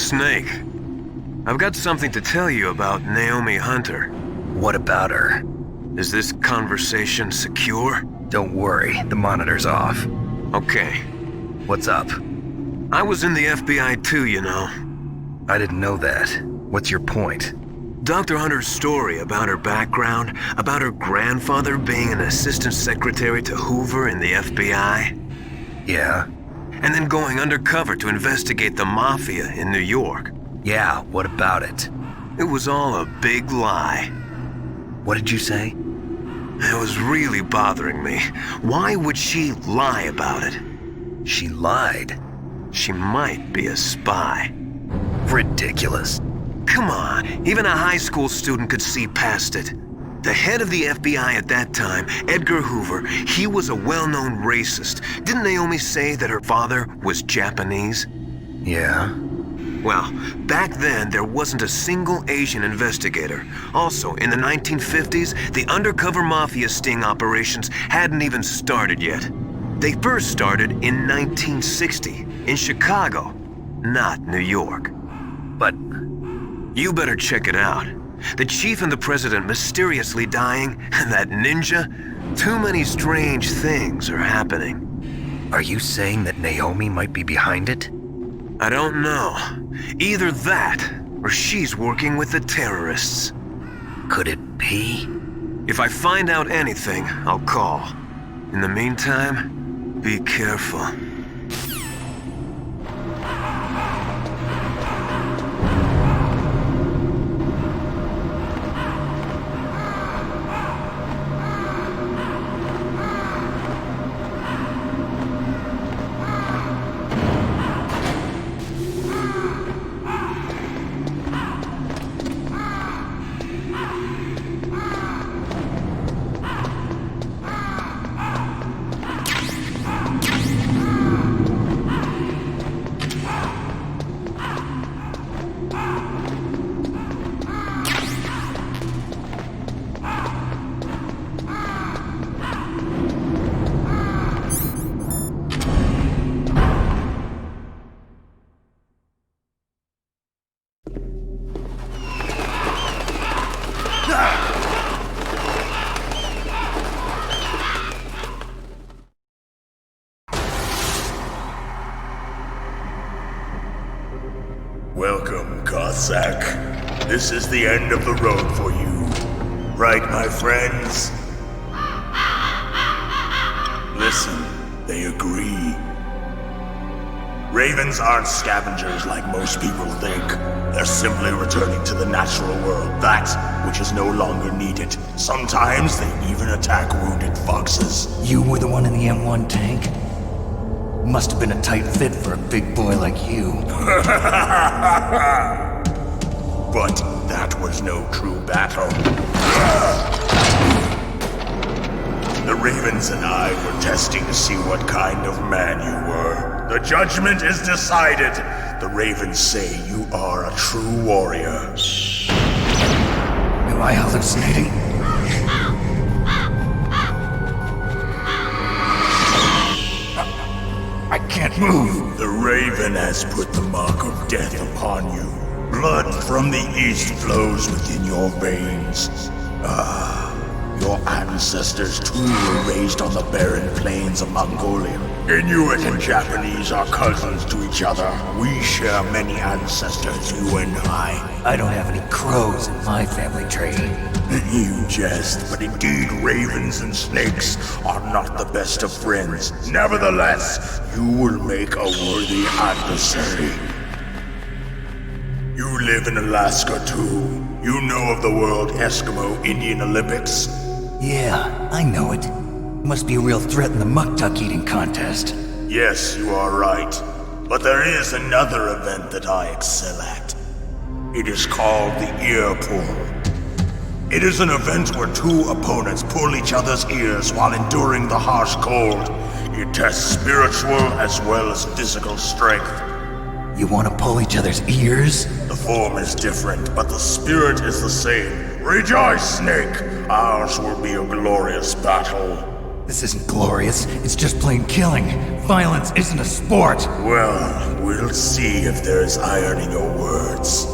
Snake, I've got something to tell you about Naomi Hunter. What about her? Is this conversation secure? Don't worry, the monitor's off. Okay. What's up? I was in the FBI too, you know. I didn't know that. What's your point? Dr. Hunter's story about her background, about her grandfather being an assistant secretary to Hoover in the FBI. Yeah? And then going undercover to investigate the mafia in New York. Yeah, what about it? It was all a big lie. What did you say? It was really bothering me. Why would she lie about it? She lied? She might be a spy. Ridiculous. Come on, even a high school student could see past it. The head of the FBI at that time, Edgar Hoover, he was a well-known racist. Didn't Naomi say that her father was Japanese? Yeah? Well, back then, there wasn't a single Asian investigator. Also, in the 1950s, the undercover mafia sting operations hadn't even started yet. They first started in 1960, in Chicago, not New York. But you better check it out. The chief and the president mysteriously dying, and that ninja? Too many strange things are happening. are you saying that Naomi might be behind it? I don't know. Either that, or she's working with the terrorists. Could it be? If I find out anything, I'll call. In the meantime, be careful. Welcome, Cossack. This is the end of the road for you. Right, my friends? Listen, they agree. Ravens aren't scavengers like most people think. They're simply returning to the natural world, that which is no longer needed. Sometimes they even attack wounded foxes. You were the one in the M1 tank? Must have been a tight fit for a big boy like you. But that was no true battle. The Ravens and I were testing to see what kind of man you were. The judgment is decided. The Ravens say you are a true warrior. Am I hallucinating? I can't move. The Raven has put the mark of death upon you. Blood from the east flows within your veins. Your ancestors too were raised on the barren plains of Mongolia. Inuit and Japanese are cousins to each other. We share many ancestors, you and I. I don't have any crows in my family tree. You jest, but indeed ravens and snakes are not the best of friends. Nevertheless, you will make a worthy adversary. You live in Alaska too. You know of the World Eskimo Indian Olympics? Yeah, I know it. Must be a real threat in the muck-duck eating contest. Yes, you are right. But there is another event that I excel at. It is called the ear pull. It is an event where two opponents pull each other's ears while enduring the harsh cold. It tests spiritual as well as physical strength. You want to pull each other's ears? The form is different, but the spirit is the same. Rejoice, Snake! Ours will be a glorious battle. This isn't glorious, it's just plain killing. Violence isn't a sport. Well, we'll see if there's iron in your words.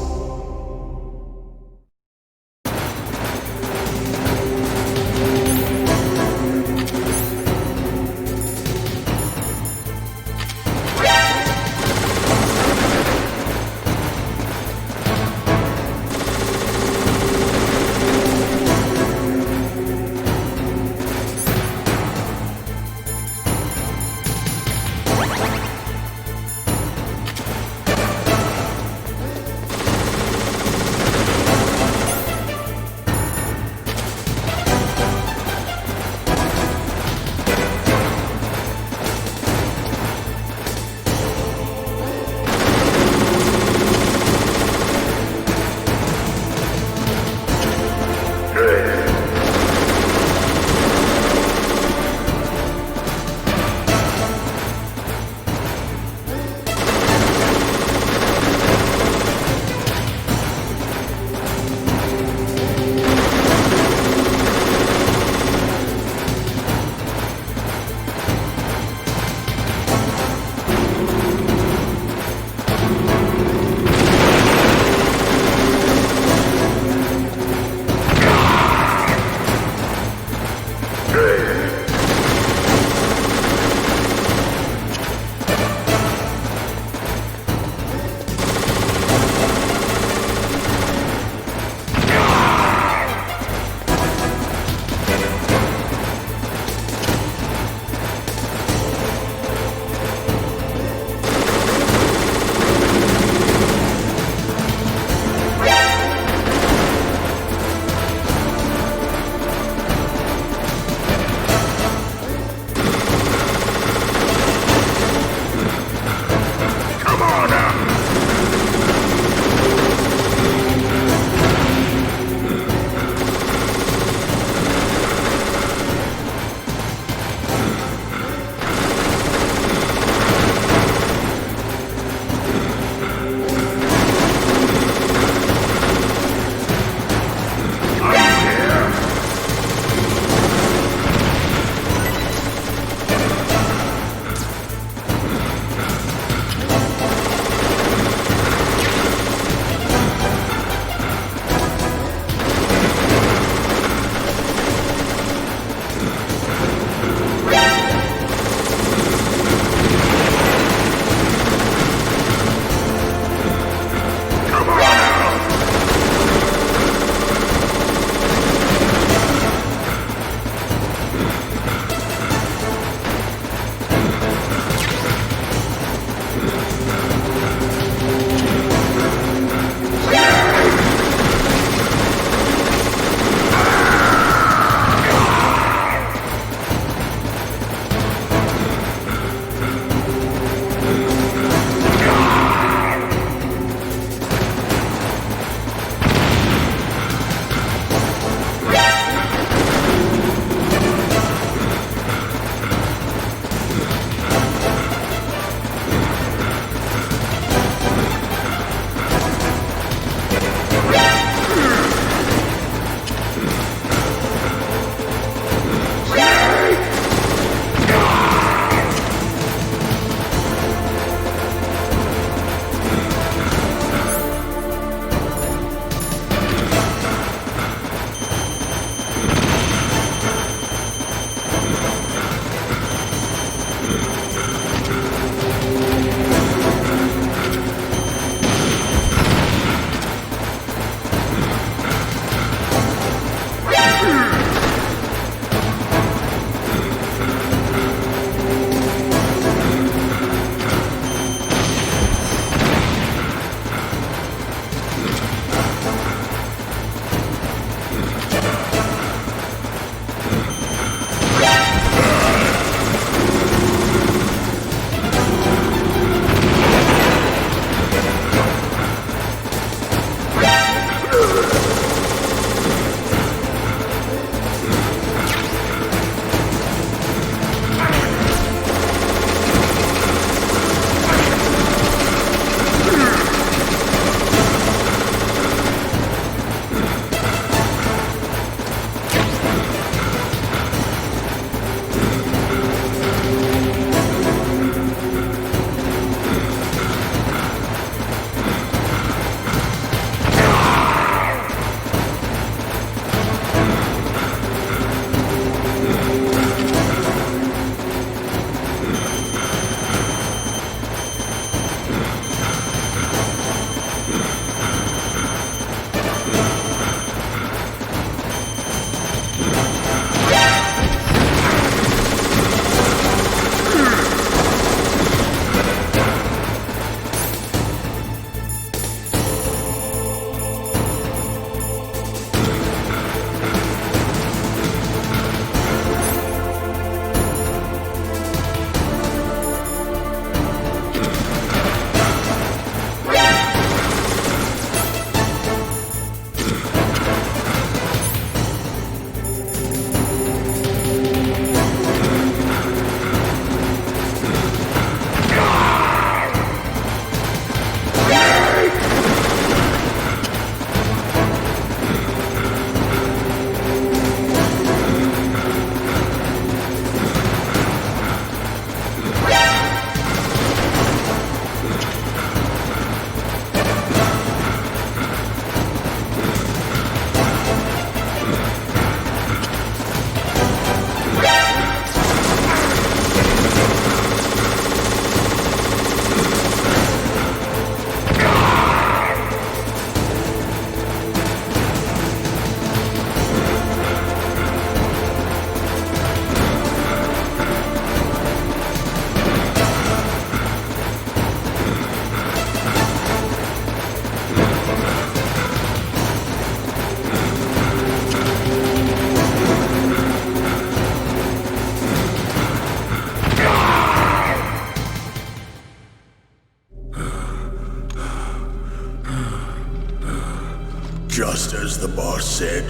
Just as the boss said,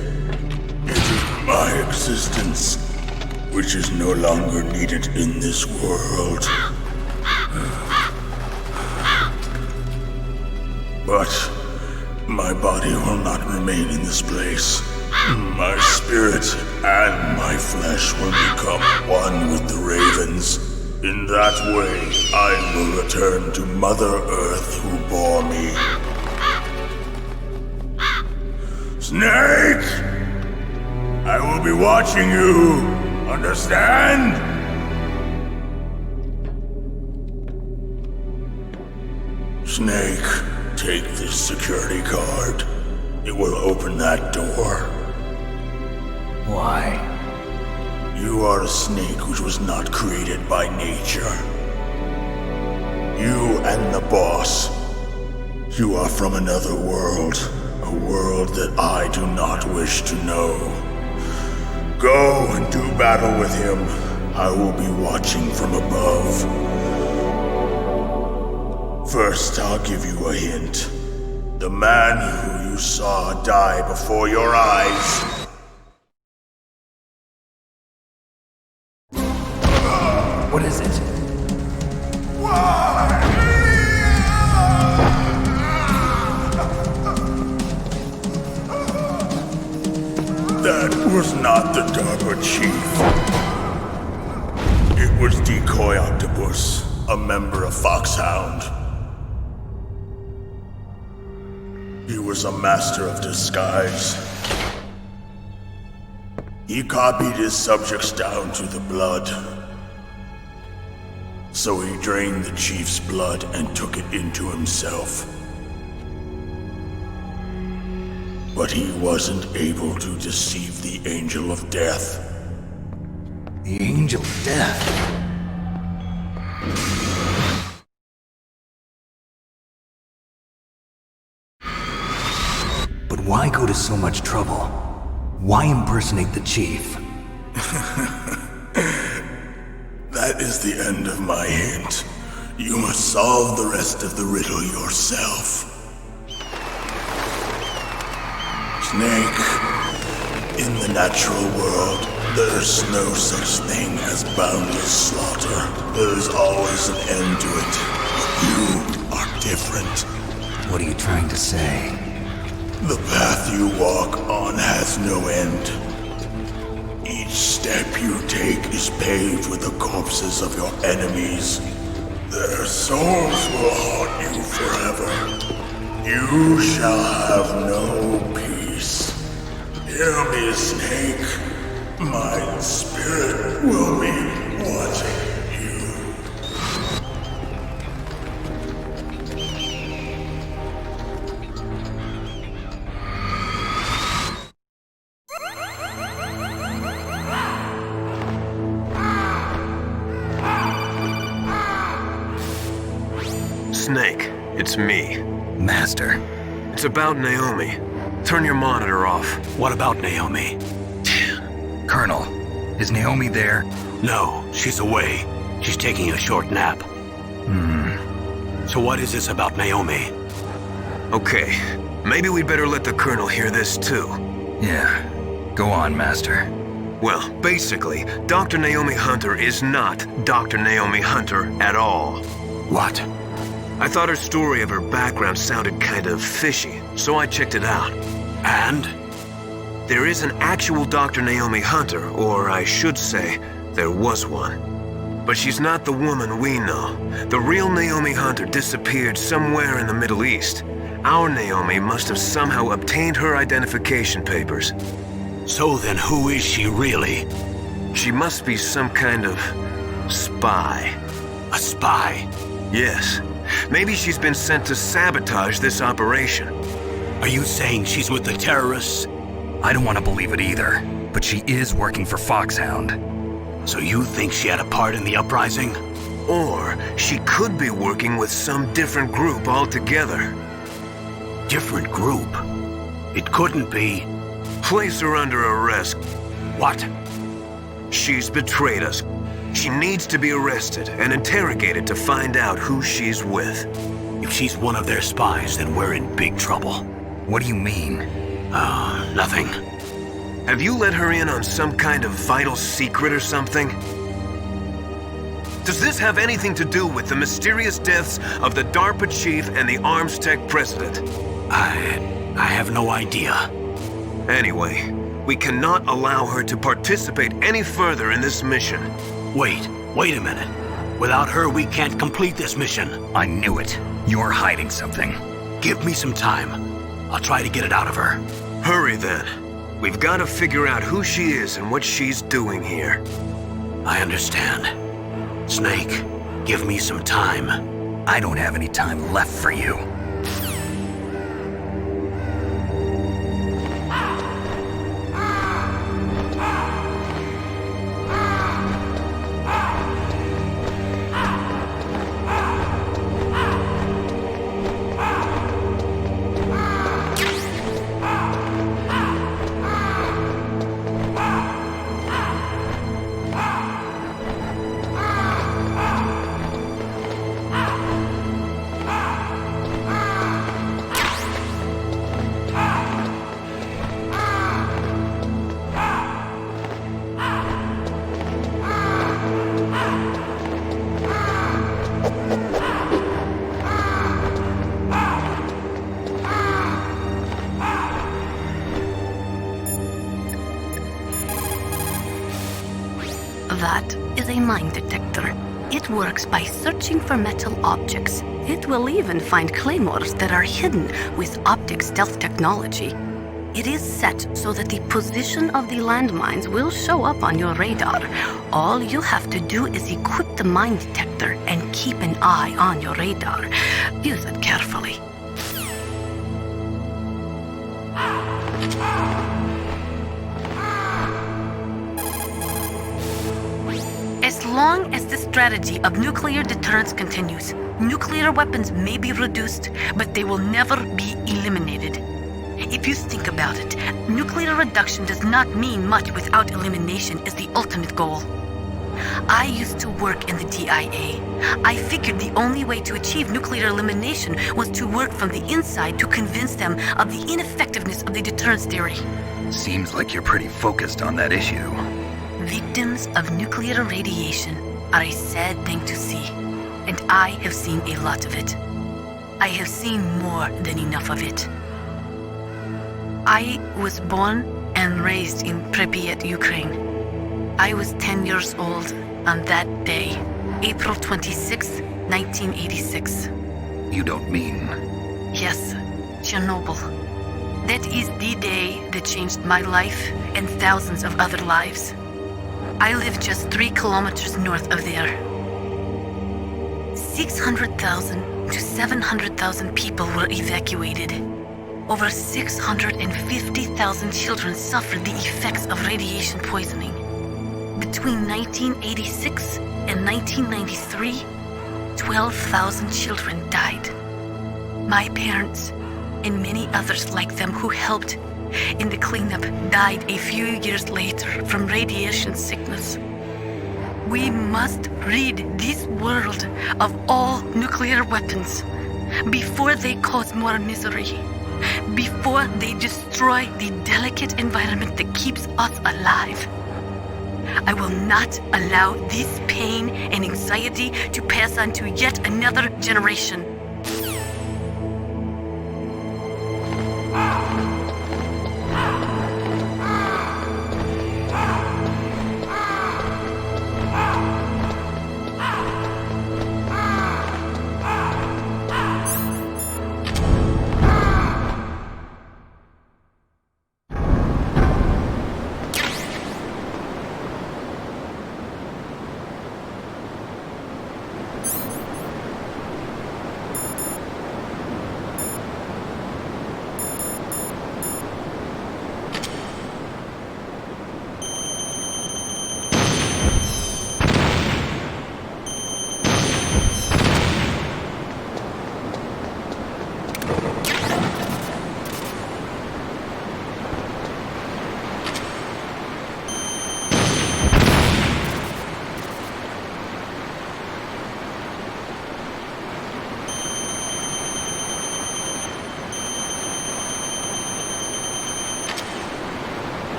it is my existence which is no longer needed in this world. But my body will not remain in this place. My spirit and my flesh will become one with the ravens. In that way, I will return to Mother Earth who bore me. Snake! I will be watching you. Understand? Snake, take this security card. It will open that door. Why? You are a snake which was not created by nature. You and the boss. You are from another world. A world that I do not wish to know. Go and do battle with him. I will be watching from above. First, I'll give you a hint. The man who you saw die before your eyes. What is it? That was not the DARPA chief. It was Decoy Octopus, a member of Foxhound. He was a master of disguise. He copied his subjects down to the blood. So he drained the chief's blood and took it into himself. But he wasn't able to deceive the Angel of Death. The Angel of Death? But why go to so much trouble? Why impersonate the chief? That is the end of my hint. You must solve the rest of the riddle yourself. Snake, in the natural world, there's no such thing as boundless slaughter. There's always an end to it. But you are different. What are you trying to say? The path you walk on has no end. Each step you take is paved with the corpses of your enemies. Their souls will haunt you forever. You shall have no peace. Hear me, Snake. My spirit will be watching you. Snake, it's me. Master. It's about Naomi. Turn your monitor off. What about Naomi? Colonel, is Naomi there? No, she's away. She's taking a short nap. So what is this about Naomi? Okay, maybe we'd better let the Colonel hear this too. Yeah. Go on, Master. Well, basically, Dr. Naomi Hunter is not Dr. Naomi Hunter at all. What? I thought her story of her background sounded kind of fishy, so I checked it out. And? There is an actual Dr. Naomi Hunter, or I should say, there was one. But she's not the woman we know. The real Naomi Hunter disappeared somewhere in the Middle East. Our Naomi must have somehow obtained her identification papers. So then who is she really? She must be some kind of spy. A spy? Yes. Maybe she's been sent to sabotage this operation. Are you saying she's with the terrorists? I don't want to believe it either, but she is working for Foxhound. So you think she had a part in the uprising? Or she could be working with some different group altogether. Different group? It couldn't be. Place her under arrest. What? She's betrayed us. She needs to be arrested and interrogated to find out who she's with. If she's one of their spies, then we're in big trouble. What do you mean? Nothing. Have you let her in on some kind of vital secret or something? Does this have anything to do with the mysterious deaths of the DARPA chief and the Arms Tech president? I have no idea. Anyway, we cannot allow her to participate any further in this mission. Wait a minute. Without her, we can't complete this mission. I knew it. You're hiding something. Give me some time. I'll try to get it out of her. Hurry then. We've got to figure out who she is and what she's doing here. I understand. Snake, give me some time. I don't have any time left for you. That is a mine detector. It works by searching for metal objects. It will even find claymores that are hidden with optic stealth technology. It is set so that the position of the landmines will show up on your radar. All you have to do is equip the mine detector and keep an eye on your radar. Use it carefully. As long as the strategy of nuclear deterrence continues, nuclear weapons may be reduced, but they will never be eliminated. If you think about it, nuclear reduction does not mean much without elimination as the ultimate goal. I used to work in the DIA. I figured the only way to achieve nuclear elimination was to work from the inside to convince them of the ineffectiveness of the deterrence theory. Seems like you're pretty focused on that issue. Victims of nuclear radiation are a sad thing to see, and I have seen a lot of it. I have seen more than enough of it. I was born and raised in Pripyat, Ukraine. I was 10 years old on that day, April 26, 1986. You don't mean... Yes, Chernobyl. That is the day that changed my life and thousands of other lives. I live just 3 kilometers north of there. 600,000 to 700,000 people were evacuated. Over 650,000 children suffered the effects of radiation poisoning. Between 1986 and 1993, 12,000 children died. My parents, and many others like them who helped in the cleanup, died a few years later from radiation sickness. We must rid this world of all nuclear weapons before they cause more misery, before they destroy the delicate environment that keeps us alive. I will not allow this pain and anxiety to pass on to yet another generation.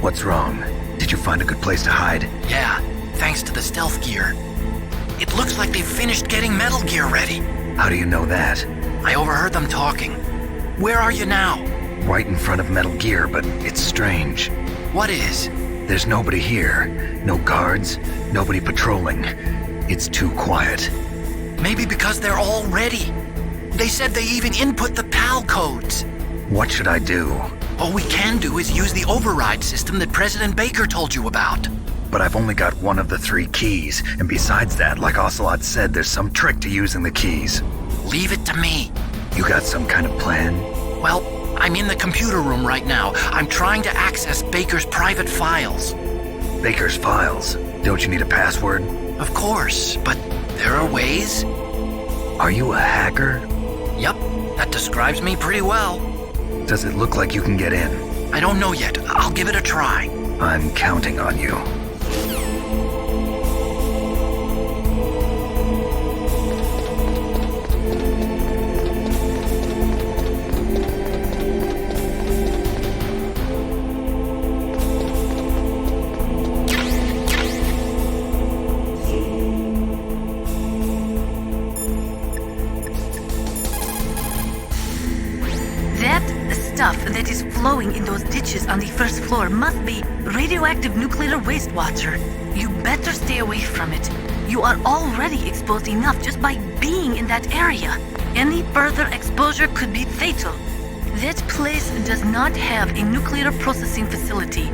What's wrong? Did you find a good place to hide? Yeah, thanks to the stealth gear. It looks like they've finished getting Metal Gear ready. How do you know that? I overheard them talking. Where are you now? Right in front of Metal Gear, but it's strange. What is? There's nobody here. No guards, nobody patrolling. It's too quiet. Maybe because they're all ready. They said they even input the PAL codes. What should I do? All we can do is use the override system that President Baker told you about. But I've only got one of the 3 keys, and besides that, like Ocelot said, there's some trick to using the keys. Leave it to me. You got some kind of plan? Well, I'm in the computer room right now. I'm trying to access Baker's private files. Baker's files? Don't you need a password? Of course, but there are ways. Are you a hacker? Yep, that describes me pretty well. Does it look like you can get in? I don't know yet. I'll give it a try. I'm counting on you. Stuff that is flowing in those ditches on the first floor must be radioactive nuclear wastewater. You better stay away from it. You are already exposed enough just by being in that area. Any further exposure could be fatal. That place does not have a nuclear processing facility.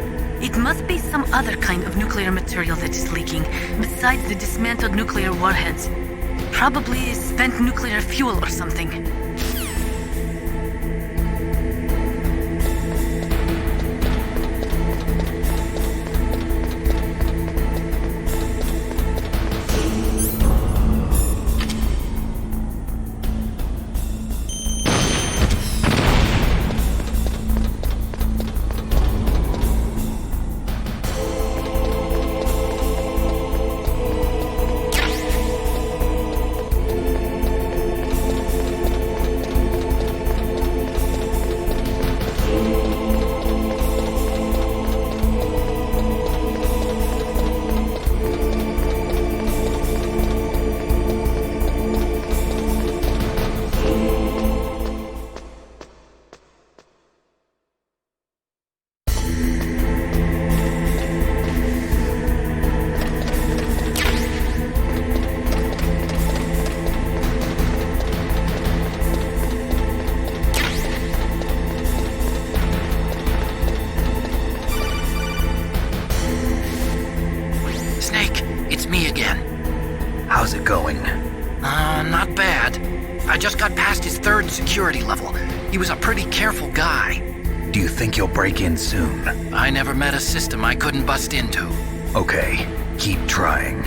It must be some other kind of nuclear material that is leaking, besides the dismantled nuclear warheads. Probably spent nuclear fuel or something. How's it going? Not bad. I just got past his 3rd security level. He was a pretty careful guy. Do you think you'll break in soon? I never met a system I couldn't bust into. Okay, keep trying.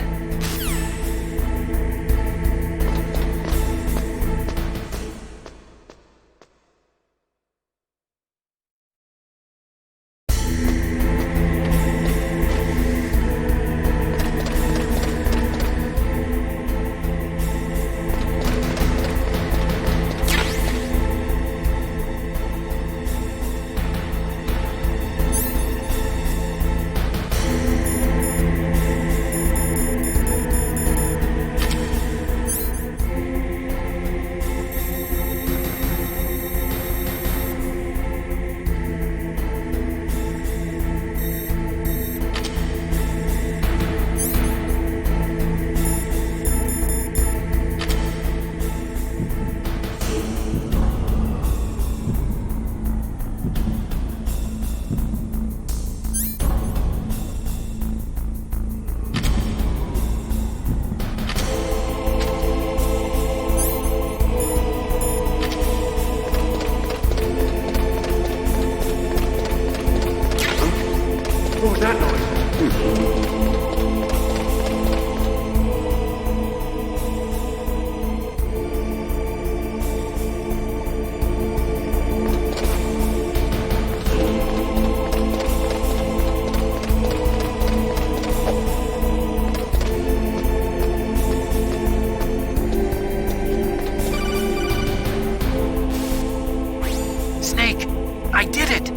Snake, I did it!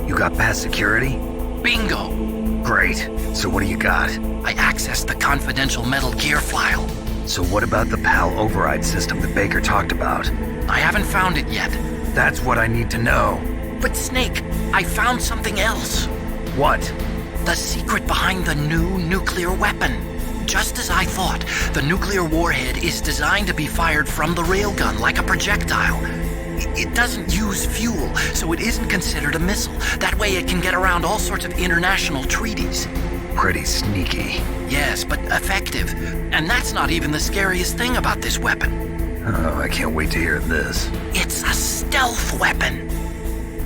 You got past security? Bingo! Great. So what do you got? I accessed the confidential Metal Gear file. So what about the PAL override system that Baker talked about? I haven't found it yet. That's what I need to know. But Snake, I found something else. What? The secret behind the new nuclear weapon. Just as I thought, the nuclear warhead is designed to be fired from the railgun like a projectile. It doesn't use fuel, so it isn't considered a missile. That way it can get around all sorts of international treaties. Pretty sneaky. Yes, but effective. And that's not even the scariest thing about this weapon. Oh, I can't wait to hear this. It's a stealth weapon.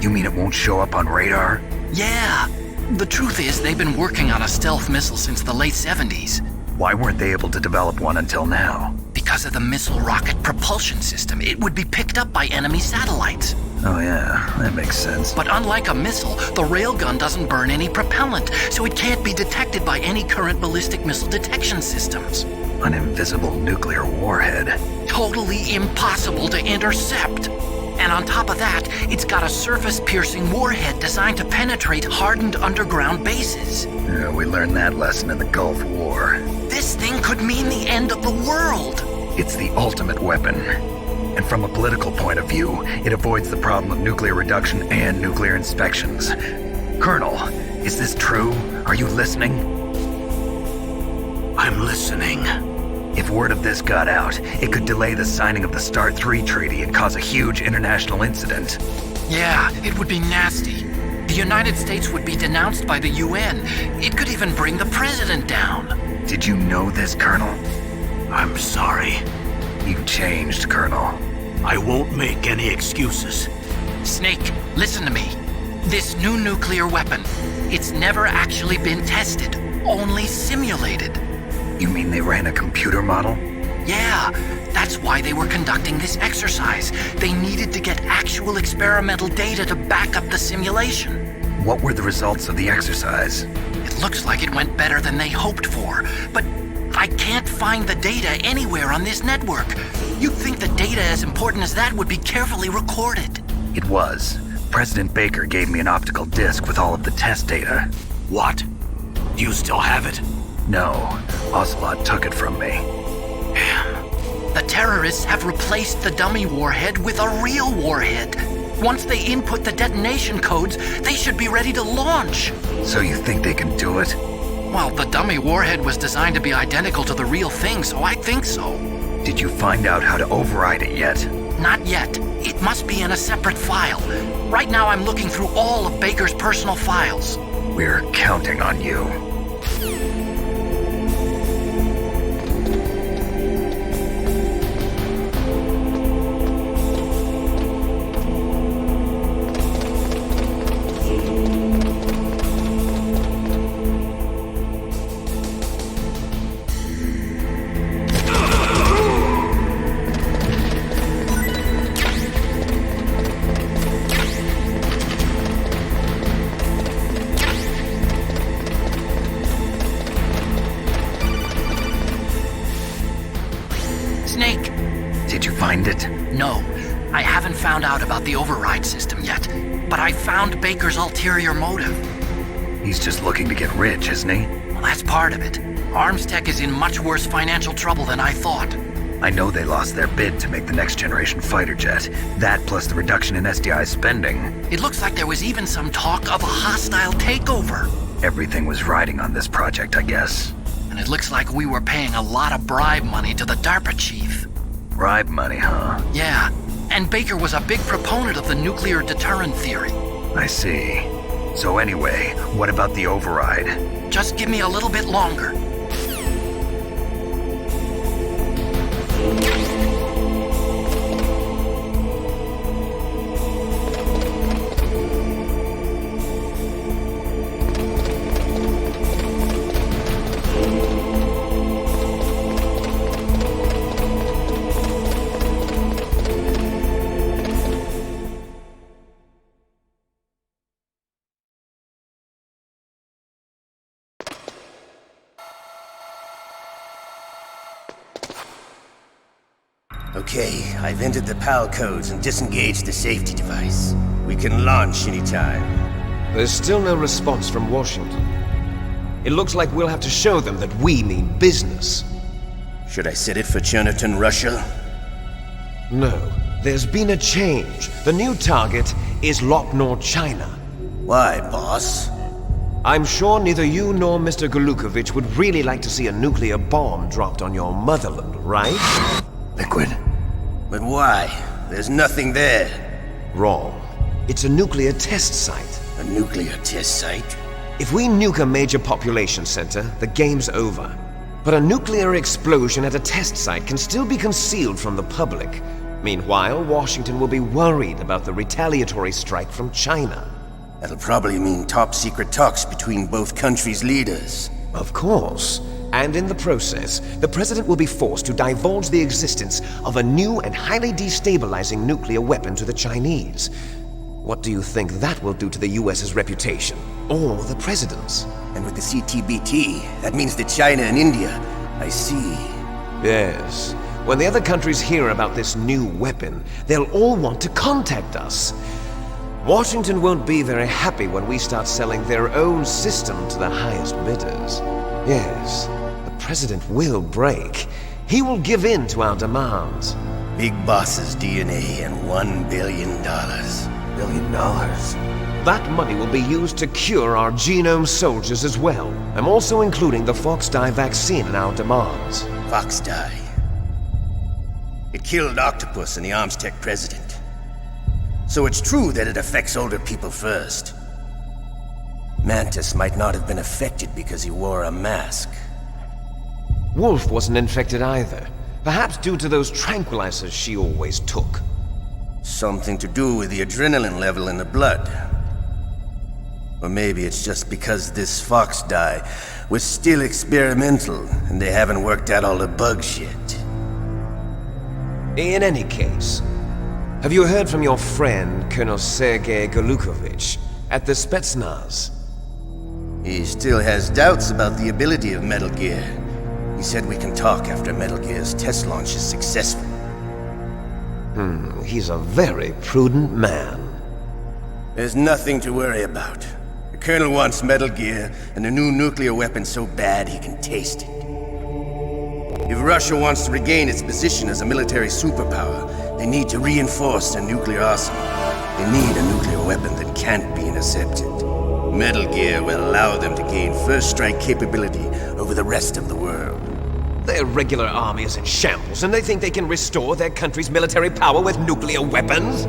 You mean it won't show up on radar? Yeah. The truth is, they've been working on a stealth missile since the late 70s. Why weren't they able to develop one until now? Because of the missile rocket propulsion system, it would be picked up by enemy satellites. Oh yeah, that makes sense. But unlike a missile, the railgun doesn't burn any propellant, so it can't be detected by any current ballistic missile detection systems. An invisible nuclear warhead. Totally impossible to intercept. And on top of that, it's got a surface-piercing warhead designed to penetrate hardened underground bases. Yeah, we learned that lesson in the Gulf War. This thing could mean the end of the world. It's the ultimate weapon. And from a political point of view, it avoids the problem of nuclear reduction and nuclear inspections. Colonel, is this true? Are you listening? I'm listening. If word of this got out, it could delay the signing of the START 3 treaty and cause a huge international incident. Yeah, it would be nasty. The United States would be denounced by the UN. It could even bring the president down. Did you know this, Colonel? I'm sorry. You changed, Colonel. I won't make any excuses. Snake, listen to me. This new nuclear weapon, it's never actually been tested, only simulated. You mean they ran a computer model? Yeah, that's why they were conducting this exercise. They needed to get actual experimental data to back up the simulation. What were the results of the exercise? It looks like it went better than they hoped for, but I can't find the data anywhere on this network. You'd think the data as important as that would be carefully recorded. It was. President Baker gave me an optical disc with all of the test data. What? Do you still have it? No, Ocelot took it from me. Damn. The terrorists have replaced the dummy warhead with a real warhead. Once they input the detonation codes, they should be ready to launch. So you think they can do it? Well, the dummy warhead was designed to be identical to the real thing, so I think so. Did you find out how to override it yet? Not yet. It must be in a separate file. Right now I'm looking through all of Baker's personal files. We're counting on you. Snake! Did you find it? No, I haven't found out about the override system yet, but I found Baker's ulterior motive. He's just looking to get rich, isn't he? Well, that's part of it. Arms Tech is in much worse financial trouble than I thought. I know they lost their bid to make the next generation fighter jet. That plus the reduction in SDI spending. It looks like there was even some talk of a hostile takeover. Everything was riding on this project, I guess. And it looks like we were paying a lot of bribe money to the DARPA chief. Bribe money, huh? Yeah, and Baker was a big proponent of the nuclear deterrent theory. I see. So anyway, what about the override? Just give me a little bit longer. Okay, I've entered the PAL codes and disengaged the safety device. We can launch anytime. There's still no response from Washington. It looks like we'll have to show them that we mean business. Should I set it for Cherniton, Russia? No, there's been a change. The new target is Loknor, China. Why, boss? I'm sure neither you nor Mr. Golukovich would really like to see a nuclear bomb dropped on your motherland, right? Liquid. But why? There's nothing there. Wrong. It's a nuclear test site. A nuclear test site? If we nuke a major population center, the game's over. But a nuclear explosion at a test site can still be concealed from the public. Meanwhile, Washington will be worried about the retaliatory strike from China. That'll probably mean top-secret talks between both countries' leaders. Of course. And in the process, the president will be forced to divulge the existence of a new and highly destabilizing nuclear weapon to the Chinese. What do you think that will do to the US's reputation? Or the president's? And with the CTBT, that means that China and India. I see. Yes. When the other countries hear about this new weapon, they'll all want to contact us. Washington won't be very happy when we start selling their own system to the highest bidders. Yes, the president will break. He will give in to our demands. Big Boss's DNA and $1 billion. $1 billion? That money will be used to cure our genome soldiers as well. I'm also including the Foxdie vaccine in our demands. Foxdie? It killed Octopus and the Armstech president. So it's true that it affects older people first. Mantis might not have been affected because he wore a mask. Wolf wasn't infected either. Perhaps due to those tranquilizers she always took. Something to do with the adrenaline level in the blood. Or maybe it's just because this Foxdie was still experimental and they haven't worked out all the bugs yet. In any case, have you heard from your friend, Colonel Sergei Golukovich, at the Spetsnaz? He still has doubts about the ability of Metal Gear. He said we can talk after Metal Gear's test launch is successful. He's a very prudent man. There's nothing to worry about. The Colonel wants Metal Gear and a new nuclear weapon so bad he can taste it. If Russia wants to regain its position as a military superpower, they need to reinforce their nuclear arsenal. They need a nuclear weapon that can't be intercepted. Metal Gear will allow them to gain first strike capability over the rest of the world. Their regular army is in shambles, and they think they can restore their country's military power with nuclear weapons?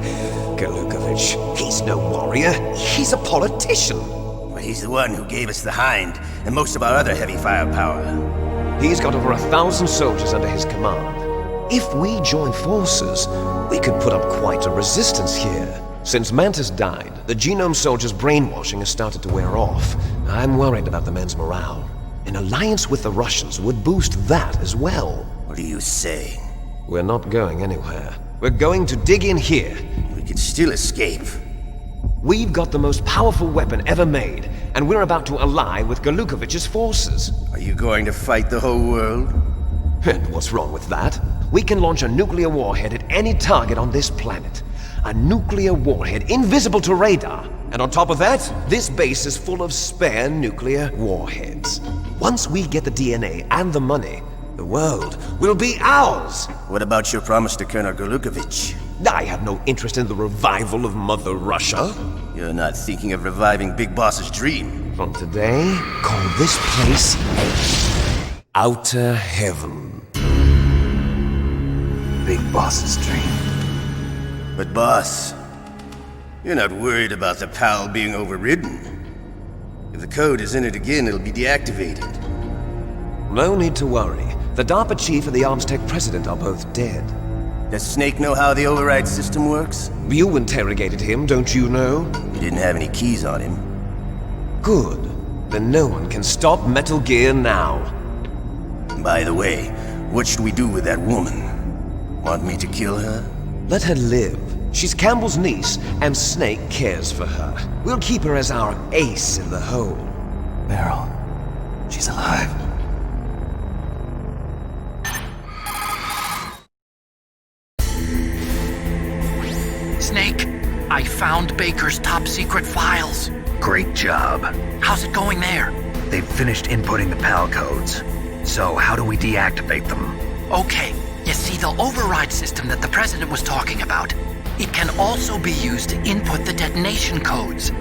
Golukovich, he's no warrior. He's a politician. But he's the one who gave us the Hind and most of our other heavy firepower. He's got over 1,000 soldiers under his command. If we join forces, we could put up quite a resistance here. Since Mantis died, the genome soldiers' brainwashing has started to wear off. I'm worried about the men's morale. An alliance with the Russians would boost that as well. What are you saying? We're not going anywhere. We're going to dig in here. We could still escape. We've got the most powerful weapon ever made, and we're about to ally with Golukovich's forces. Are you going to fight the whole world? And what's wrong with that? We can launch a nuclear warhead at any target on this planet. A nuclear warhead invisible to radar. And on top of that, this base is full of spare nuclear warheads. Once we get the DNA and the money, the world will be ours! What about your promise to Colonel Golukovich? I have no interest in the revival of Mother Russia. You're not thinking of reviving Big Boss's dream. From today, call this place Outer Heaven. Big Boss's dream. But boss, you're not worried about the PAL being overridden. If the code is in it again, it'll be deactivated. No need to worry. The DARPA chief and the Armstech president are both dead. Does Snake know how the override system works? You interrogated him, don't you know? He didn't have any keys on him. Good. Then no one can stop Metal Gear now. By the way, what should we do with that woman? Want me to kill her? Let her live. She's Campbell's niece, and Snake cares for her. We'll keep her as our ace in the hole. Meryl, she's alive. Snake, I found Baker's top secret files. Great job. How's it going there? They've finished inputting the PAL codes. So how do we deactivate them? Okay, you see the override system that the President was talking about? It can also be used to input the detonation codes.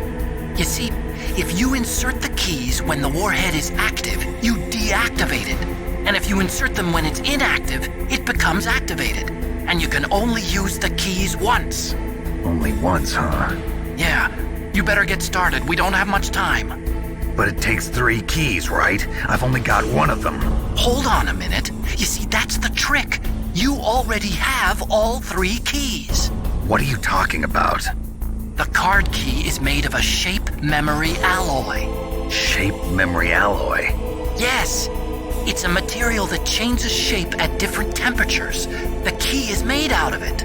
You see, if you insert the keys when the warhead is active, you deactivate it. And if you insert them when it's inactive, it becomes activated. And you can only use the keys once. Only once, huh? Yeah, you better get started. We don't have much time. But it takes 3 keys, right? I've only got 1 of them. Hold on a minute. You see, that's the trick. You already have all 3 keys. What are you talking about? The card key is made of a shape memory alloy. Shape memory alloy? Yes. It's a material that changes shape at different temperatures. The key is made out of it.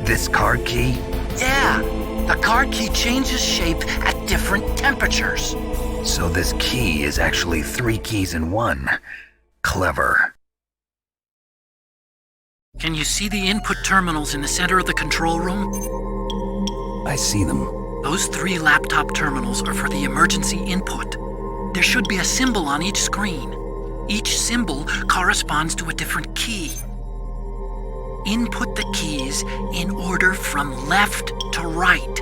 This card key? Yeah. The card key changes shape at different temperatures. So this key is actually 3 keys in 1. Clever. Can you see the input terminals in the center of the control room? I see them. Those 3 laptop terminals are for the emergency input. There should be a symbol on each screen. Each symbol corresponds to a different key. Input the keys in order from left to right.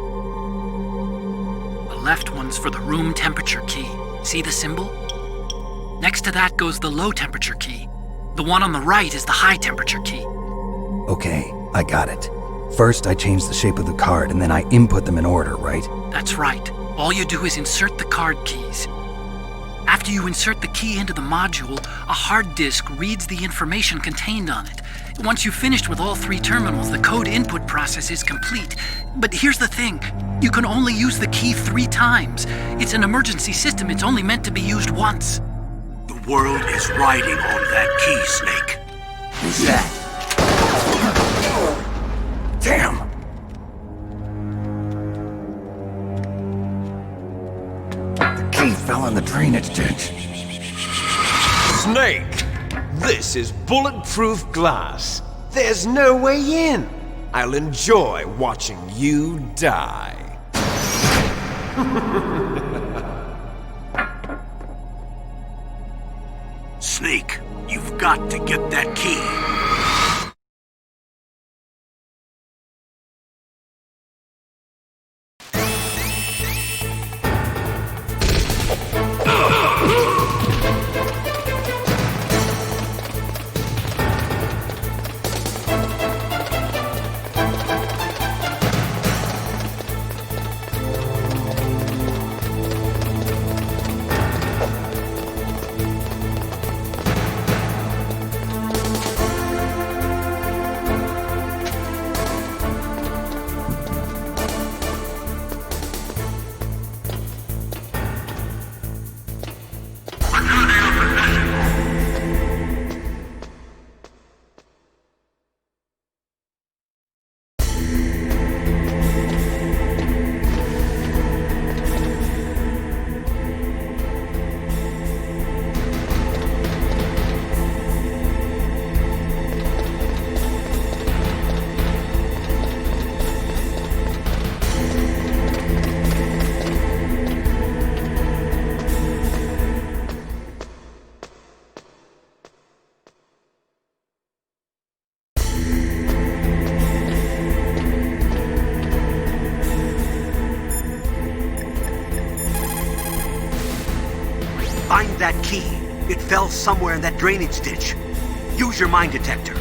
The left one's for the room temperature key. See the symbol? Next to that goes the low temperature key. The one on the right is the high temperature key. Okay, I got it. First, I change the shape of the card, and then I input them in order, right? That's right. All you do is insert the card keys. After you insert the key into the module, a hard disk reads the information contained on it. Once you've finished with all 3 terminals, the code input process is complete. But here's the thing. You can only use the key 3 times. It's an emergency system. It's only meant to be used once. The world is riding on that key, Snake. Who's that? Damn! The key fell in the drainage ditch. Snake! This is bulletproof glass. There's no way in. I'll enjoy watching you die. Snake, you've got to get that key. Find that key. It fell somewhere in that drainage ditch. Use your mine detector.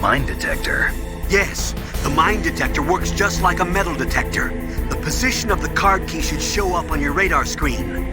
Mine detector? Yes, the mine detector works just like a metal detector. The position of the card key should show up on your radar screen.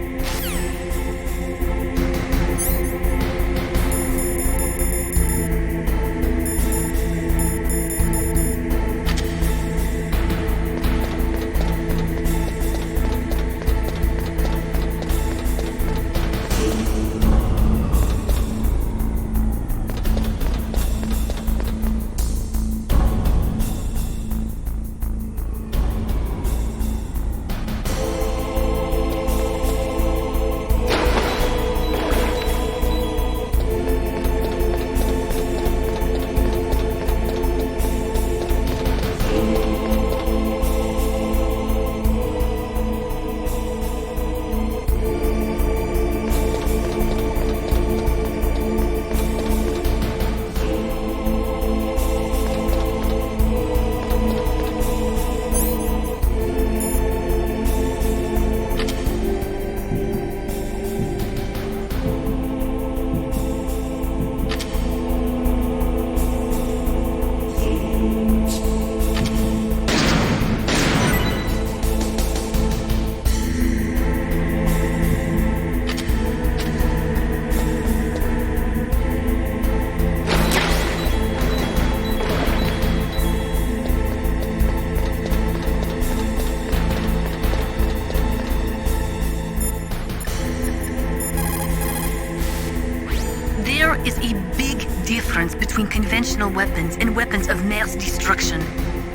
There is a big difference between conventional weapons and weapons of mass destruction.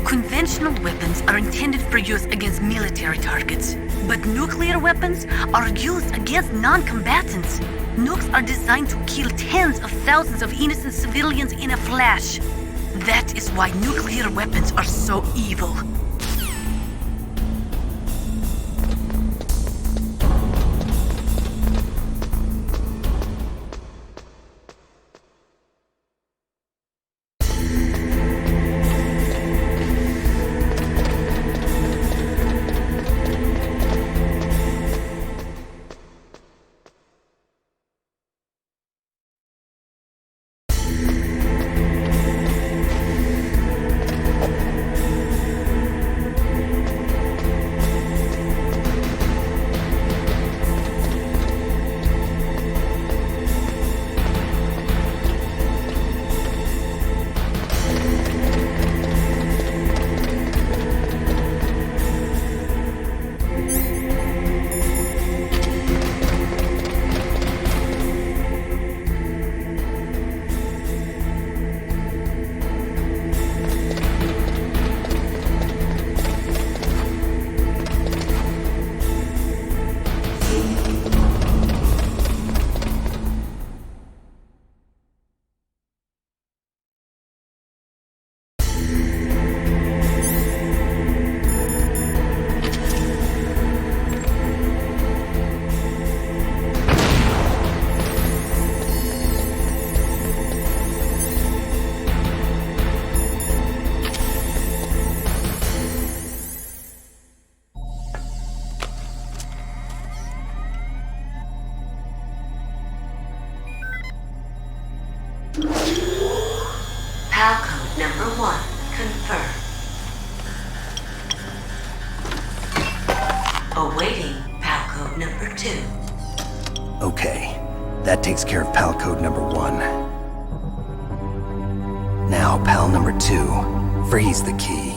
Conventional weapons are intended for use against military targets, but nuclear weapons are used against non-combatants. Nukes are designed to kill tens of thousands of innocent civilians in a flash. That is why nuclear weapons are so evil. PAL code number 1 confirmed. Awaiting PAL code number 2. Okay, that takes care of PAL code number 1. Now, PAL number 2, freeze the key.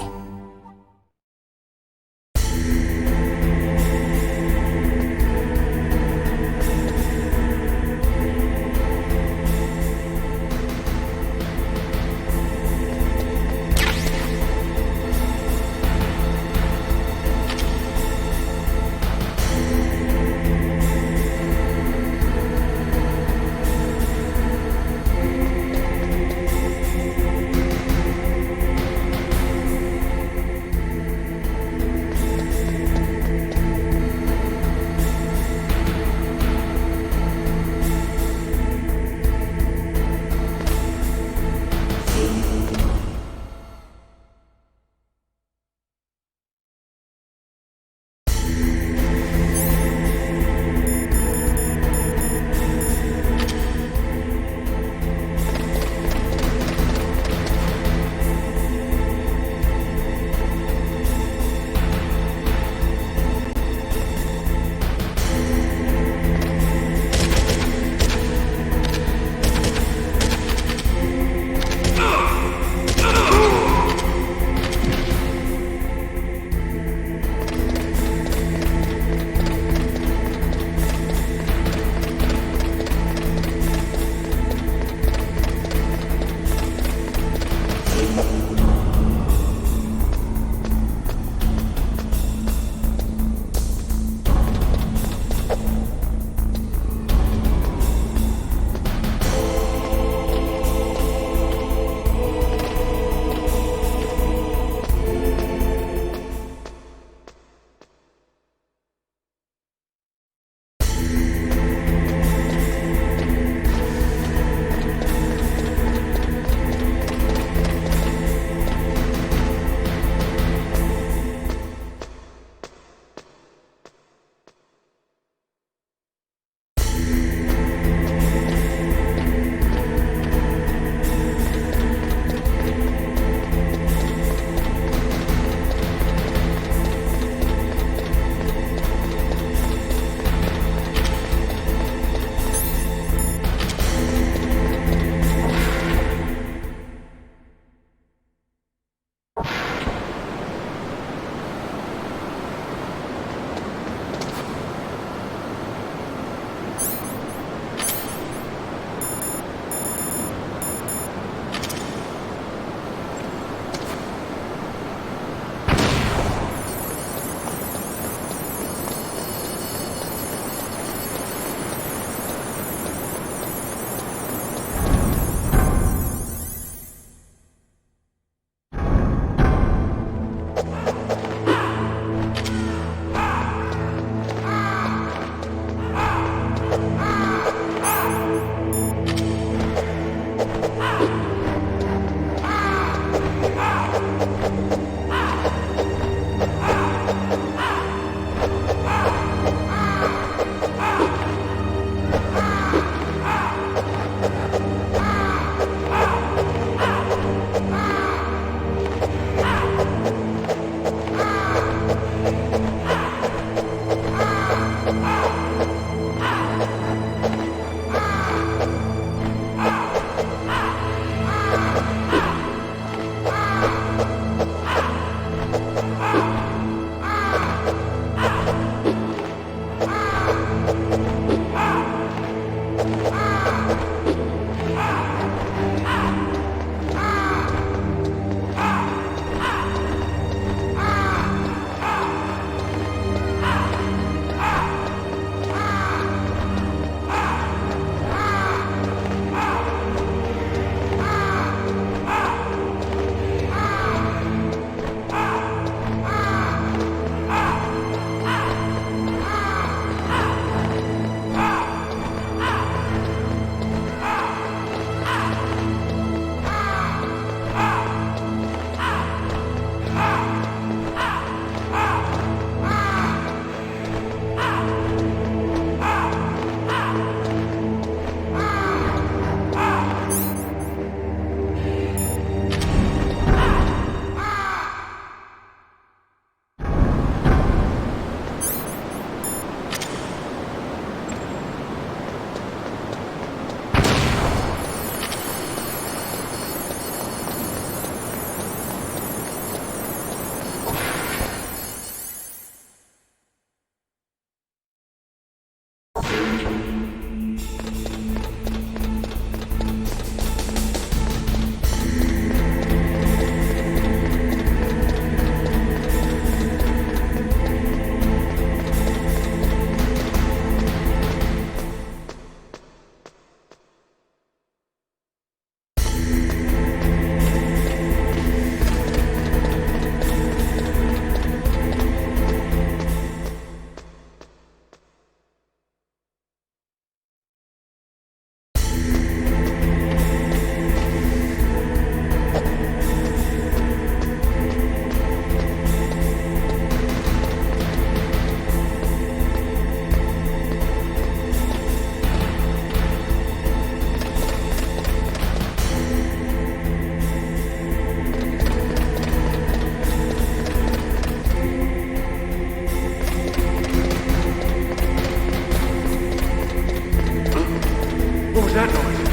What was that noise?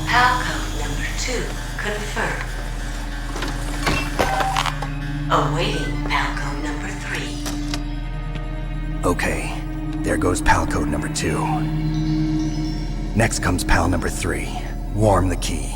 PAL code number 2 confirmed. Awaiting PAL code number 3. Okay, there goes PAL code number 2. Next comes PAL number 3. Warm the key.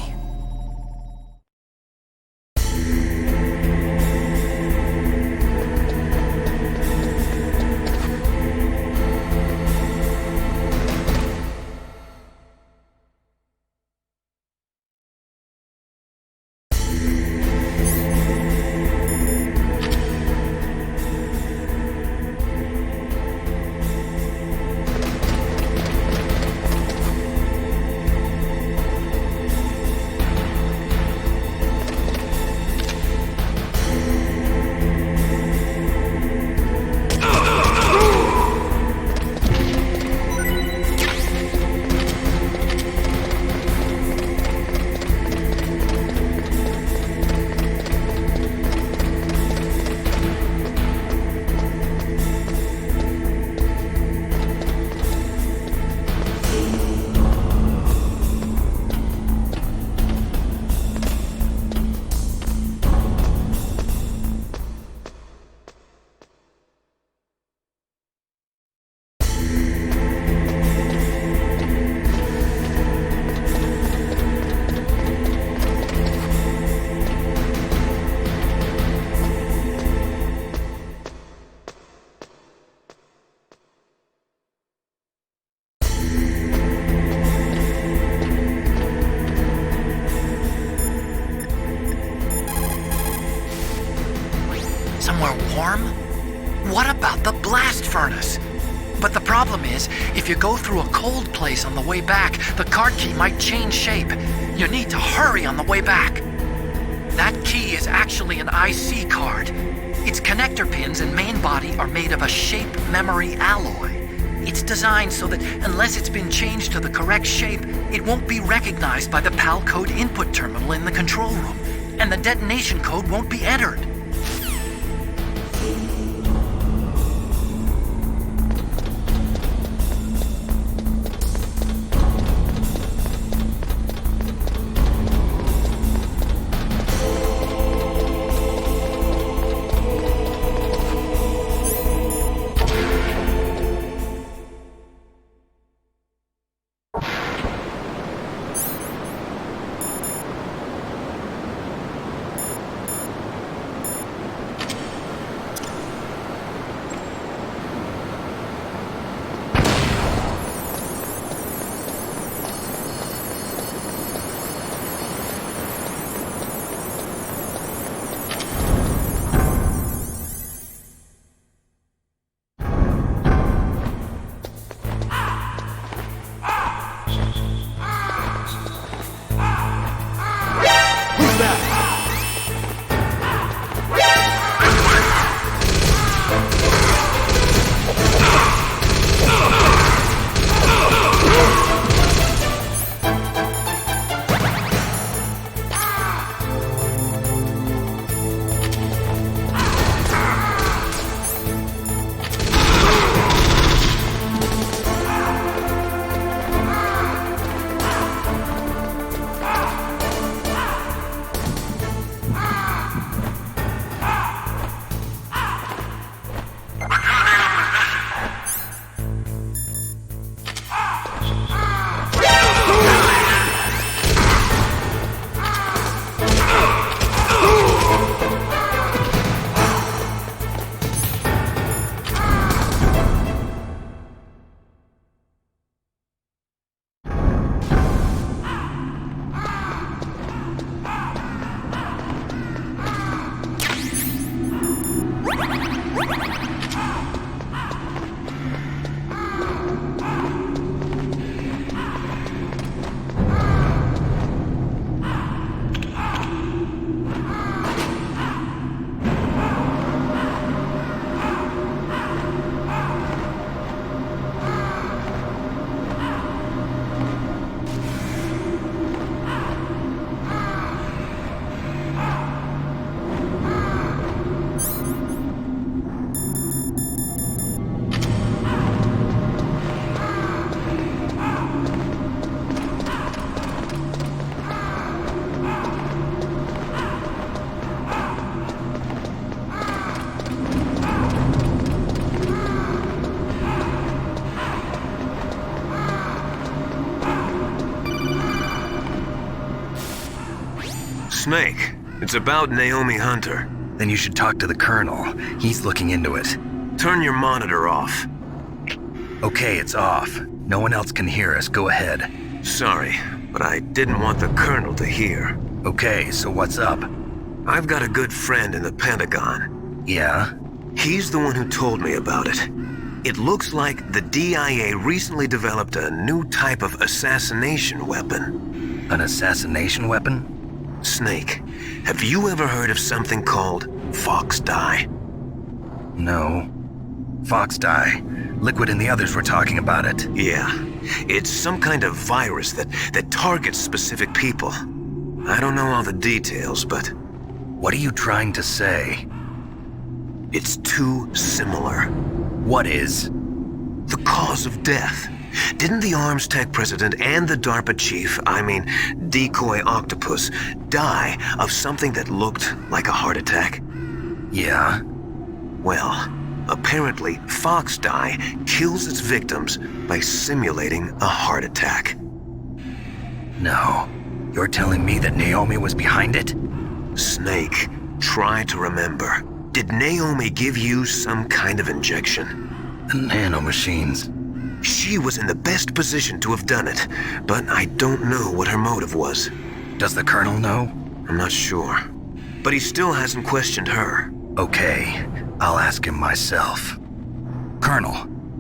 Somewhere warm? What about the blast furnace? But the problem is, if you go through a cold place on the way back, the card key might change shape. You need to hurry on the way back. That key is actually an IC card. Its connector pins and main body are made of a shape memory alloy. It's designed so that unless it's been changed to the correct shape, it won't be recognized by the PAL code input terminal in the control room, and the detonation code won't be entered. Snake, it's about Naomi Hunter. Then you should talk to the Colonel. He's looking into it. Turn your monitor off. Okay, it's off. No one else can hear us. Go ahead. Sorry, but I didn't want the Colonel to hear. Okay, so what's up? I've got a good friend in the Pentagon. Yeah? He's the one who told me about it. It looks like the DIA recently developed a new type of assassination weapon. An assassination weapon? Snake, have you ever heard of something called Fox Dye? No. Fox dye. Liquid and the others were talking about it. Yeah. It's some kind of virus that targets specific people. I don't know all the details, but... What are you trying to say? It's too similar. What is? The cause of death. Didn't the Arms Tech president and the DARPA chief, Decoy Octopus, die of something that looked like a heart attack? Yeah? Well, apparently Fox Dye kills its victims by simulating a heart attack. No. You're telling me that Naomi was behind it? Snake, try to remember. Did Naomi give you some kind of injection? The nanomachines. She was in the best position to have done it, but I don't know what her motive was. Does the Colonel know? I'm not sure. But he still hasn't questioned her. Okay, I'll ask him myself. Colonel,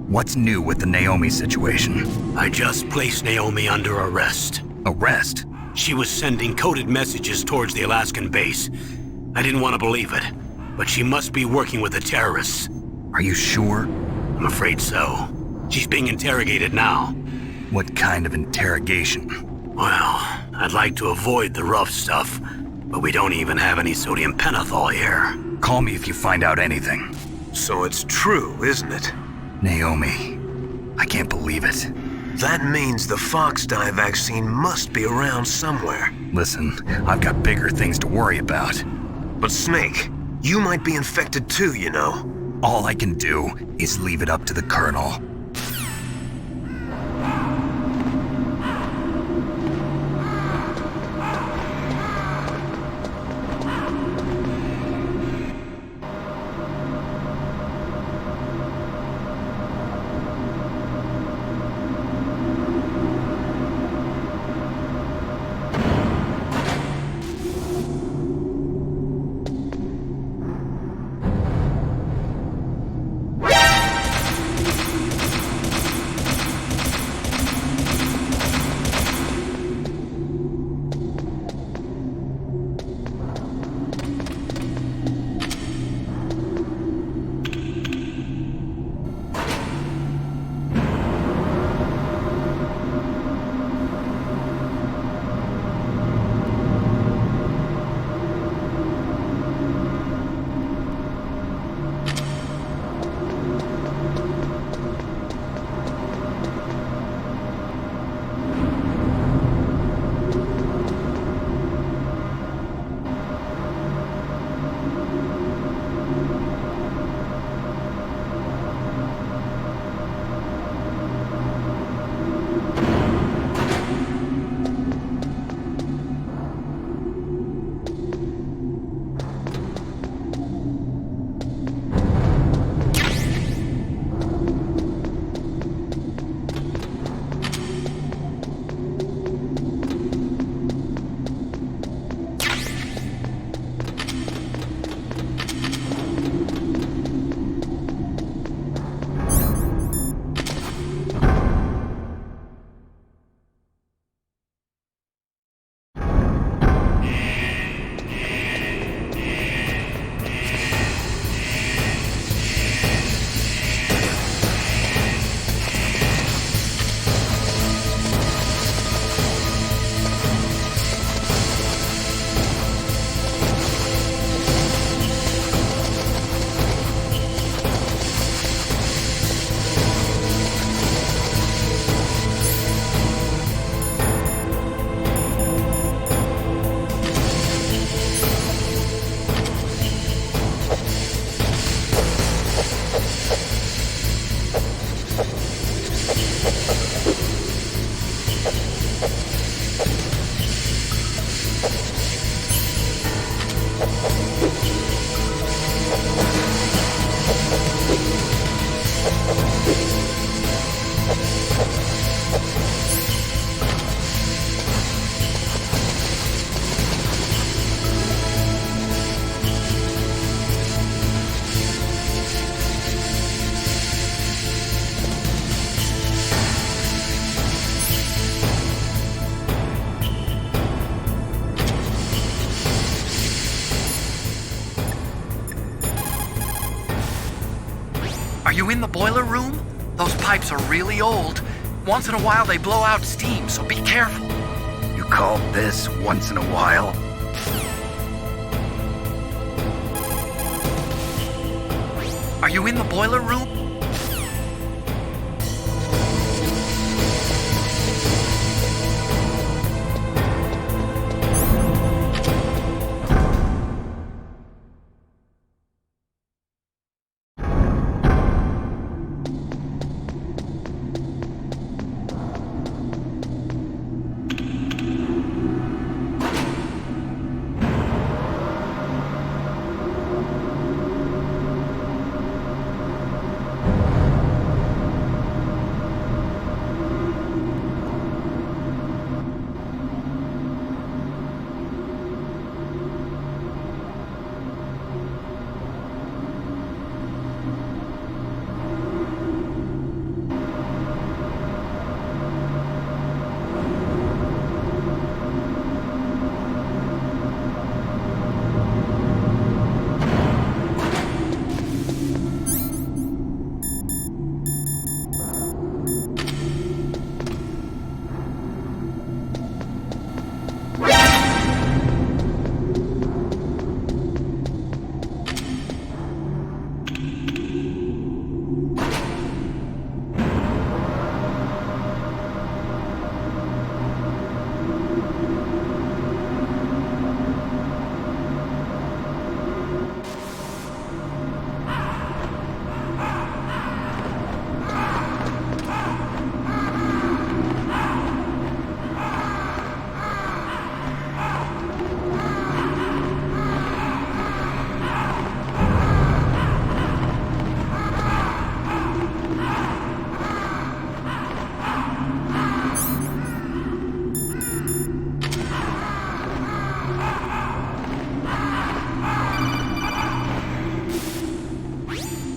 what's new with the Naomi situation? I just placed Naomi under arrest. Arrest? She was sending coded messages towards the Alaskan base. I didn't want to believe it, but she must be working with the terrorists. Are you sure? I'm afraid so. She's being interrogated now. What kind of interrogation? Well, I'd like to avoid the rough stuff, but we don't even have any sodium pentothal here. Call me if you find out anything. So it's true, isn't it? Naomi, I can't believe it. That means the Fox Dye vaccine must be around somewhere. Listen, I've got bigger things to worry about. But Snake, you might be infected too, you know. All I can do is leave it up to the Colonel. boiler room? Those pipes are really old. Once in a while they blow out steam, so be careful. You call this once in a while? Are you in the boiler room?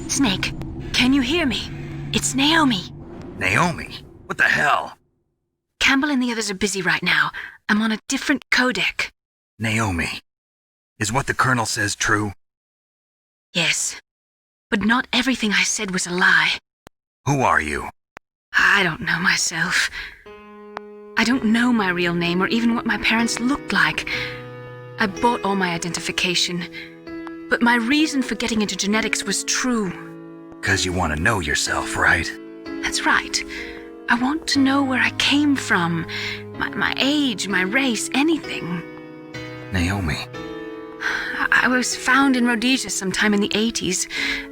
Snake, can you hear me? It's Naomi. Naomi? What the hell? Campbell and the others are busy right now. I'm on a different codec. Naomi, is what the Colonel says true? Yes, but not everything I said was a lie. Who are you? I don't know myself. I don't know my real name or even what my parents looked like. I bought all my identification. But my reason for getting into genetics was true. 'Cause you want to know yourself, right? That's right. I want to know where I came from. My age, my race, anything. Naomi. I was found in Rhodesia sometime in the 80s.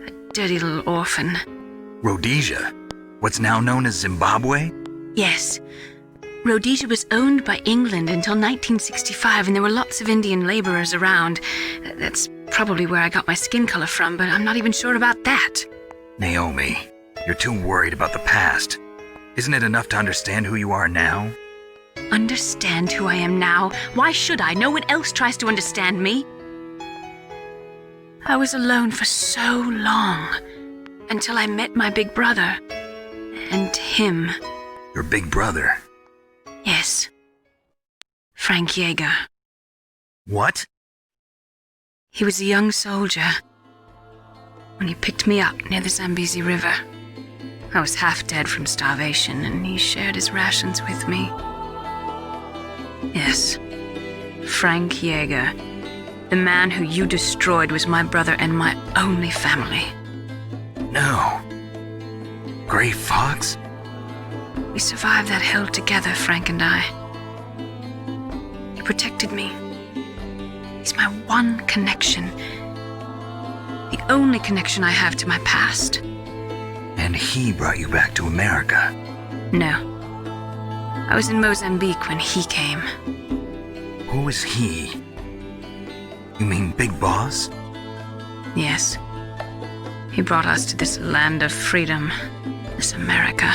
A dirty little orphan. Rhodesia? What's now known as Zimbabwe? Yes. Rhodesia was owned by England until 1965, and there were lots of Indian laborers around. That's probably where I got my skin color from, but I'm not even sure about that. Naomi, you're too worried about the past. Isn't it enough to understand who you are now? Understand who I am now? Why should I? No one else tries to understand me. I was alone for so long, until I met my big brother. And him. Your big brother? Yes. Frank Yeager. What? He was a young soldier when he picked me up near the Zambezi River. I was half dead from starvation, and he shared his rations with me. Yes, Frank Yeager. The man who you destroyed was my brother and my only family. No. Gray Fox? We survived that hell together, Frank and I. He protected me. He's my one connection. The only connection I have to my past. And he brought you back to America? No. I was in Mozambique when he came. Who is he? You mean Big Boss? Yes. He brought us to this land of freedom, this America.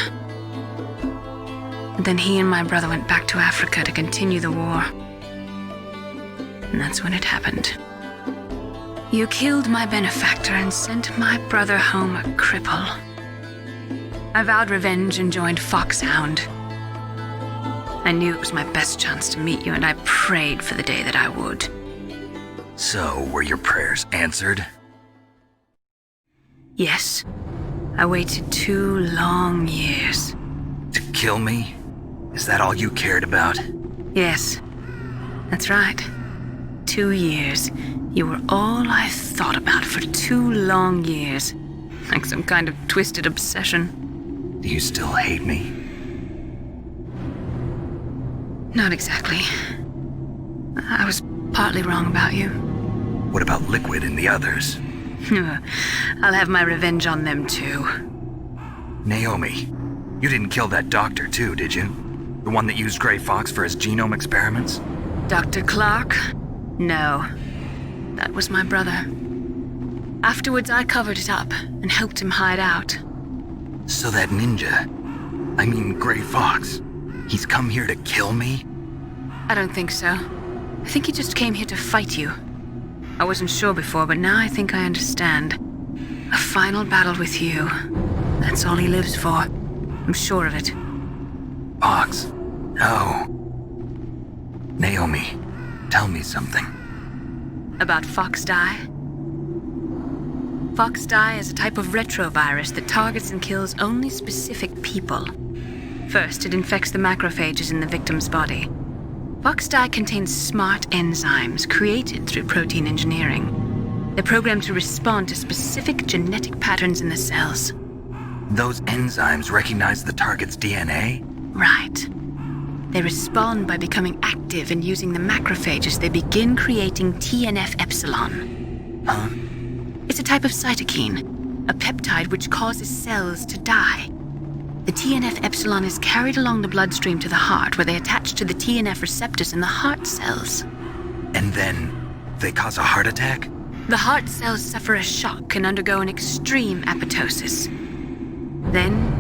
And then he and my brother went back to Africa to continue the war. And that's when it happened. You killed my benefactor and sent my brother home a cripple. I vowed revenge and joined Foxhound. I knew it was my best chance to meet you, and I prayed for the day that I would. So, were your prayers answered? Yes. I waited 2 long years. To kill me? Is that all you cared about? Yes, that's right. 2 years. You were all I thought about for 2 long years. Like some kind of twisted obsession. Do you still hate me? Not exactly. I was partly wrong about you. What about Liquid and the others? I'll have my revenge on them too. Naomi, you didn't kill that doctor too, did you? The one that used Grey Fox for his genome experiments? Dr. Clark? No. That was my brother. Afterwards, I covered it up and helped him hide out. So that ninja, I mean Grey Fox, he's come here to kill me? I don't think so. I think he just came here to fight you. I wasn't sure before, but now I think I understand. A final battle with you. That's all he lives for. I'm sure of it. Fox? No. Naomi, tell me something. About Fox Die? Fox Die is a type of retrovirus that targets and kills only specific people. First, it infects the macrophages in the victim's body. Fox Die contains smart enzymes created through protein engineering. They're programmed to respond to specific genetic patterns in the cells. Those enzymes recognize the target's DNA? Right. They respond by becoming active and using the macrophages. They begin creating TNF-epsilon. Huh? It's a type of cytokine, a peptide which causes cells to die. The TNF-epsilon is carried along the bloodstream to the heart, where they attach to the TNF receptors in the heart cells. And then they cause a heart attack? The heart cells suffer a shock and undergo an extreme apoptosis. Then,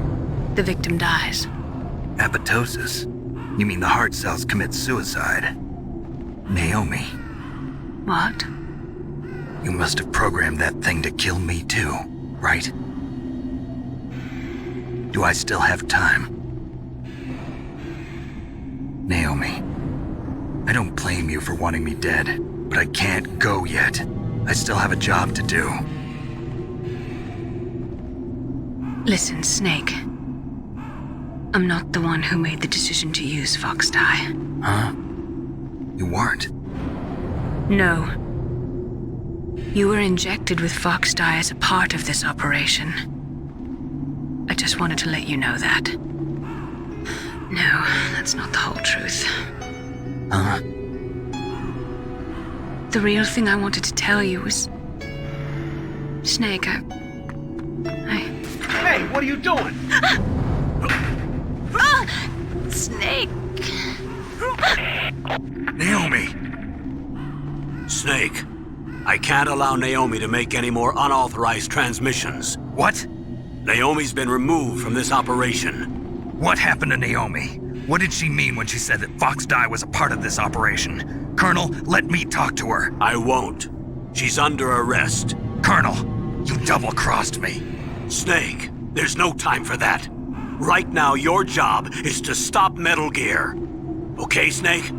the victim dies. Apoptosis? You mean the heart cells commit suicide? Naomi. What? You must have programmed that thing to kill me too, right? Do I still have time? Naomi, I don't blame you for wanting me dead, but I can't go yet. I still have a job to do. Listen, Snake. I'm not the one who made the decision to use Fox Die. Huh? You weren't? No. You were injected with Fox Die as a part of this operation. I just wanted to let you know that. No, that's not the whole truth. Huh? The real thing I wanted to tell you was... Snake, Hey, what are you doing? Snake! Naomi! Snake, I can't allow Naomi to make any more unauthorized transmissions. What? Naomi's been removed from this operation. What happened to Naomi? What did she mean when she said that Fox Die was a part of this operation? Colonel, let me talk to her. I won't. She's under arrest. Colonel, you double-crossed me. Snake, there's no time for that. Right now, your job is to stop Metal Gear. Okay, Snake?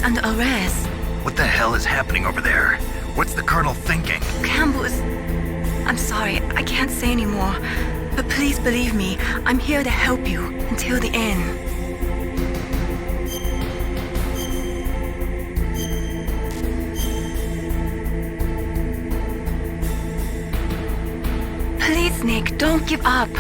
under arrest. What the hell is happening over there? What's the Colonel thinking? Campbell is... I'm sorry, I can't say anymore. But please believe me, I'm here to help you until the end. Please, Nick, don't give up.